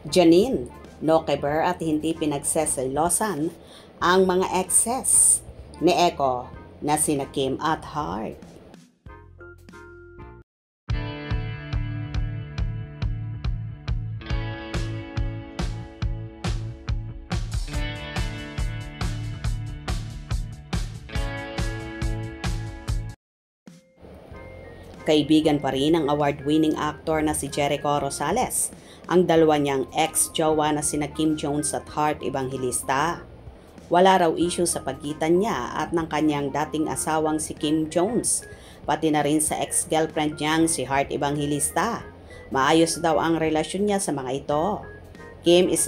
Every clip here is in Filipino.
Janine, no keber at hindi pinagseselosan ang mga exes ni Eko na sina Kim at Hart. Kaibigan pa rin ang award-winning actor na si Jericho Rosales, ang dalawa niyang ex-jowa na sina Kim Jones at Hart Evangelista. Wala raw issue sa pagitan niya at ng kanyang dating asawang si Kim Jones, pati na rin sa ex-girlfriend niyang si Hart Evangelista. Maayos daw ang relasyon niya sa mga ito. Kim is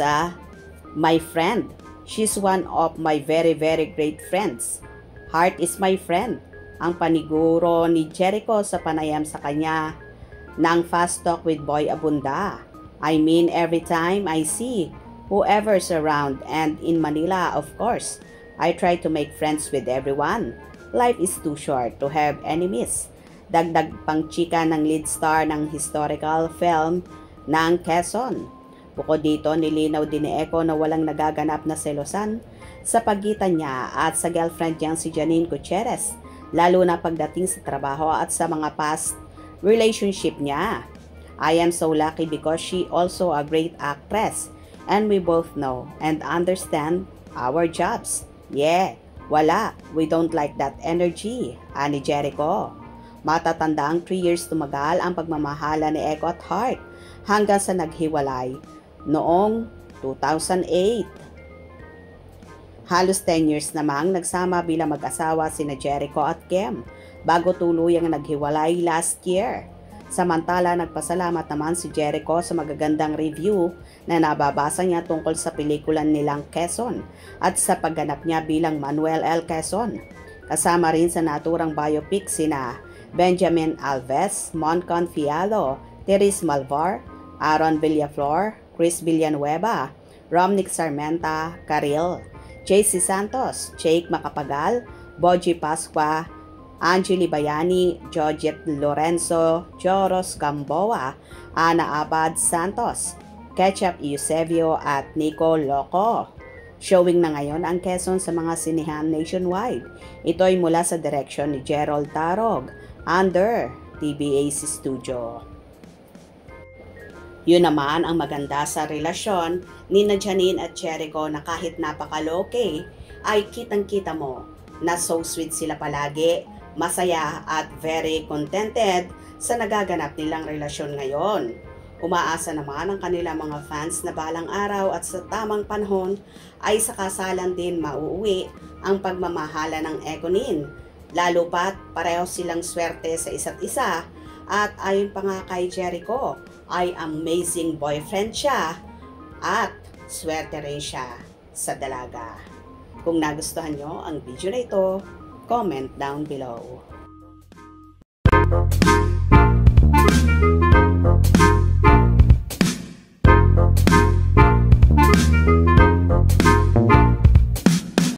my friend. She's one of my very great friends. Hart is my friend. Ang paniguro ni Jericho sa panayam sa kanya ng Fast Talk with Boy Abunda. I mean, every time I see whoever's around, and in Manila, of course, I try to make friends with everyone. Life is too short to have enemies. Dagdag pang chika ng lead star ng historical film ng Quezon. Bukod dito, nilinaw din ni Eko na walang nagaganap na selosan sa pagitan niya at sa girlfriend niyang si Janine Gutierrez, lalo na pagdating sa trabaho at sa mga past relationship niya. I am so lucky because she also a great actress and we both know and understand our jobs. Yeah, wala, we don't like that energy, ani Jericho. Matatanda ang 3 years tumagal ang pagmamahala ni Eko at Hart hanggang sa naghiwalay noong 2008. Halos 10 years namang nagsama bilang mag-asawa sina Jericho at Kim bago tuluyang naghiwalay last year. Samantala, nagpasalamat naman si Jericho sa magagandang review na nababasa niya tungkol sa pelikulan nilang Quezon at sa pagganap niya bilang Manuel L. Quezon. Kasama rin sa naturang biopic sina Benjamin Alves, Mon Confiado, Teresa Malvar, Aaron Villaflor, Chris Villanueva, Romnick Sarmenta, Karil, JC Santos, Jake Macapagal, Boji Pascua, Angeli Bayani, Georgette Lorenzo, Joros Gamboa, Ana Abad Santos, Ketchup Eusebio at Nico Loco. Showing na ngayon ang Quezon sa mga sinihan nationwide. Ito ay mula sa direksyon ni Gerald Tarog under TBAC Studio. Yun naman ang maganda sa relasyon ni Janine at Jericho na kahit napakaloke ay kitang-kita mo na so sweet sila palagi, masaya at very contented sa nagaganap nilang relasyon ngayon. Umaasa naman ang kanilang mga fans na balang araw at sa tamang panahon ay sa kasalan din mauuwi ang pagmamahala ng Ekonin. Lalo pat pareho silang swerte sa isa't isa at ayon pa nga kay Jericho ay amazing boyfriend siya at swerte rin siya sa dalaga. Kung nagustuhan nyo ang video na ito, comment down below.